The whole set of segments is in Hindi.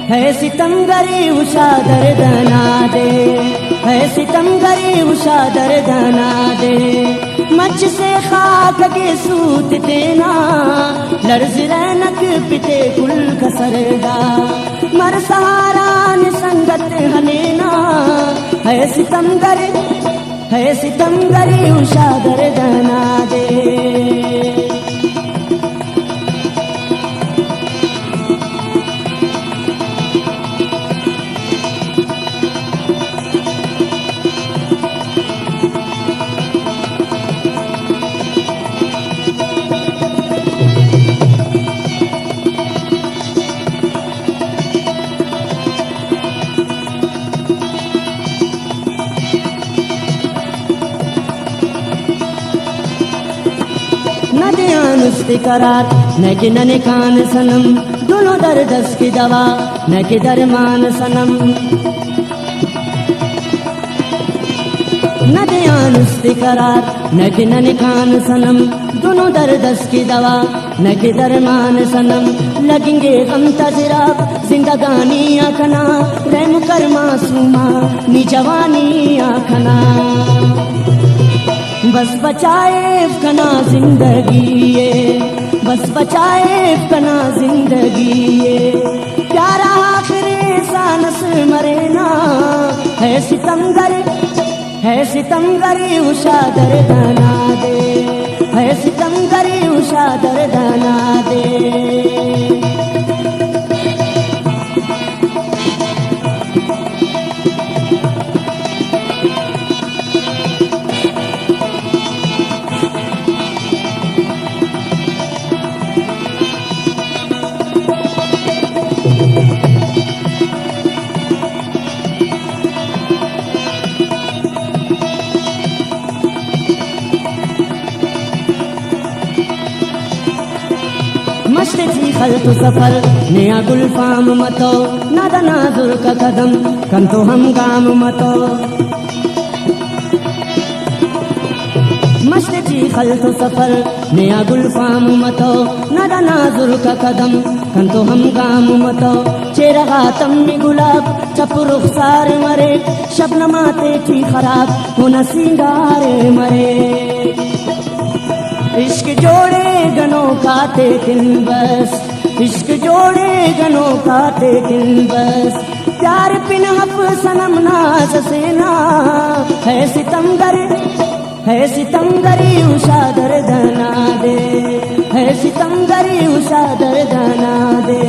है सितमगरी उषा दर्दना दे, है सितमगरी उषा दर्दना दे। मच से खाक के सूत देना, लर्ज रैनक पिते कुल कसरदा। मर सहारान संगत हलेना, है सितमगरी उषा दर्दना दे। करार न कि नने कान सनम, दोनों दर्दस की दवा न कि दरमान सनम। न दयानुस्ती करार न कि नने कान सनम, दोनों दर्दस की दवा न कि दरमान सनम। लगेंगे गम तजराब जिंदगानी आखना, रहम कर मासूमा नी जवानी आखना। बस बचाए कना जिंदगी ये, बस बचाए कना जिंदगी ये। प्यारा आखिरी सानस मरे ना, है सितमगरी उषा दर्दना दे, है सितमगरी उषा दर्दना दे। मस्ती खल्तु सफर नया गुलफाम मतो, नादा नाजुर का कदम कम तो हम गाम मतो। मस्ती खल्तु सफर नया गुलफाम मतो, नादा नाजुर का कदम कम तो हम गाम मतो। चेहरा तम्मी गुलाब चप रुखसार मरे, शबनमाते थी खराब होना सिंगारे मरे। इश्क जोड़े गनों काते दिल बस, इश्क जोड़े गनों काते दिल बस। प्यार पिनहप सनम नाज सेना, है सितमगरी उषा दर्दना दे, है सितमगरी उषा दर्दना दे।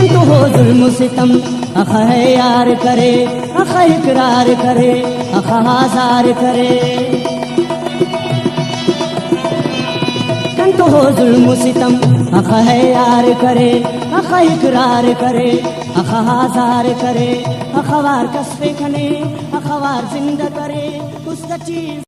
तो हो जुल्म सितम अख है यार करे, अख इकरार करे, अख हाजार करे। तो हो जुल्म सितम अख है यार करे, अख इकरार करे, अख हाजार करे। अखबार कसबे खने अखबार जिंदा करे, उसका चीज